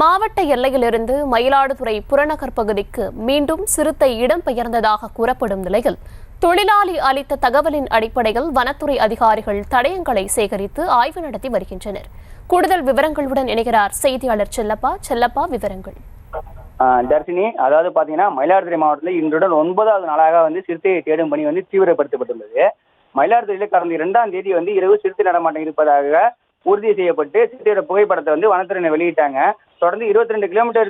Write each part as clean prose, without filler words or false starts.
மாவட்ட எல்லையிலிருந்து மயிலாடுதுறை புறநகர் பகுதிக்கு மீண்டும் சிறுத்தை இடம்பெயர்ந்ததாக கூறப்படும் நிலையில் தொழிலாளி அளித்த தகவலின் அடிப்படையில் வனத்துறை அதிகாரிகள் தடயங்களை சேகரித்து ஆய்வு நடத்தி வருகின்றனர். கூடுதல் விவரங்களுடன் இணைகிறார் செய்தியாளர் செல்லப்பா. விவரங்கள். தர்ஷினி, அதாவது பாத்தீங்கன்னா மயிலாடுதுறை மாவட்டத்தில் இன்றுடன் 9வது நாளாக சிறுத்தையை தேடும் பணி தீவிரப்படுத்தப்பட்டுள்ளது. மயிலாடுதுறையில் கடந்த 2ஆம் தேதி இரவு சிறுத்தை நடமாட்டம் இருப்பதாக உறுதி செய்யப்பட்டு சிறுத்தையோட புகைப்படத்தை வனத்துறையினர் வெளியிட்டாங்க. தொடர்ந்து 22 கிலோமீட்டர்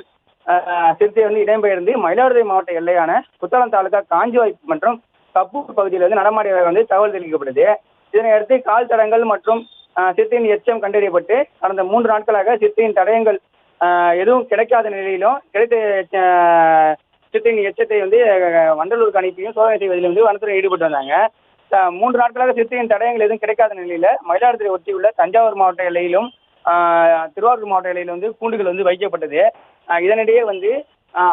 சிறுத்தை இடம்பெயர்ந்து மயிலாடுதுறை மாவட்ட எல்லையான புத்தளம் தாலுகா காஞ்சிவாய் மற்றும் கப்பூர் பகுதியில் நடமாடியதாக தகவல் தெரிவிக்கப்படுது. இதனையடுத்து கால் தடங்கள் மற்றும் சிறுத்தையின் எச்சம் கண்டறியப்பட்டு கடந்த 3 நாட்களாக சிறுத்தையின் தடயங்கள் எதுவும் கிடைக்காத நிலையிலும் கிடைத்த சிறுத்தையின் எச்சத்தை வண்டலூருக்கு அனுப்பியும் சோதனை செய்வதில் வனத்துறை ஈடுபட்டு வந்தாங்க. 3 நாட்களாக சிறுத்தையின் தடயங்கள் எதுவும் கிடைக்காத நிலையில மயிலாடுதுறை ஒட்டியுள்ள தஞ்சாவூர் மாவட்ட எல்லையிலும் திருவாரூர் மாவட்ட எல்லையிலும் கூண்டுகள் வைக்கப்பட்டது. இதனிடையே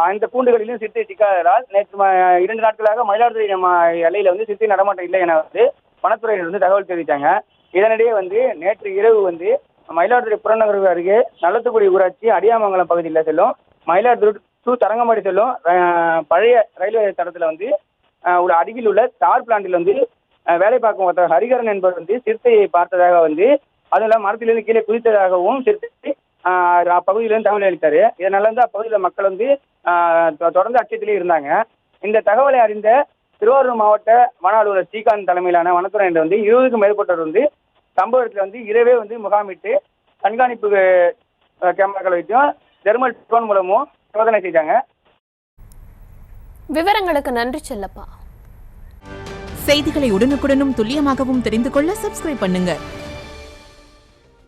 அந்த கூண்டுகளிலும் சிறுத்தை சிக்காததால் நேற்று 2 நாட்களாக மயிலாடுதுறை எல்லையில சிறுத்தை நடமாட்டம் இல்லை என வனத்துறையினர் தகவல் தெரிவித்தாங்க. இதனிடையே நேற்று இரவு மயிலாடுதுறை புறநகர் அருகே நல்லத்துக்குடி ஊராட்சி அடியாமங்கலம் பகுதியில் செல்லும் மயிலாடுதுறை டு தரங்கம்பாடி செல்லும் பழைய ரயில்வே தடத்துல ஒரு அருகில் உள்ள தார் பிளான்டில் வேலை பார்க்கும் ஒருத்தர் ஹரிகரன் என்பவர் சிறுத்தையை பார்த்ததாக அதுவும் இல்லாமல் மரத்திலிருந்து கீழே குதித்ததாகவும் சிறுத்தை அப்பகுதியிலிருந்து தகவல் அளித்தார். இதனால அப்பகுதியில் மக்கள் தொடர்ந்து அச்சத்திலே இருந்தாங்க. இந்த தகவலை அறிந்த திருவாரூர் மாவட்ட வன அலுவலர் ஸ்ரீகாந்த் தலைமையிலான வனத்துறையினர் 20க்கும் மேற்பட்டவர் சம்பவத்தில் இரவே முகாமிட்டு கண்காணிப்பு கேமராக்கள் வைத்தும் தெர்மல் ட்ரோன் மூலமும் சோதனை செய்தாங்க. விவரங்களுக்கு நன்றி செல்லப்பா. செய்திகளை உடனுக்குடனும் துல்லியமாகவும் தெரிந்து கொள்ள சப்ஸ்கிரைப் பண்ணுங்க.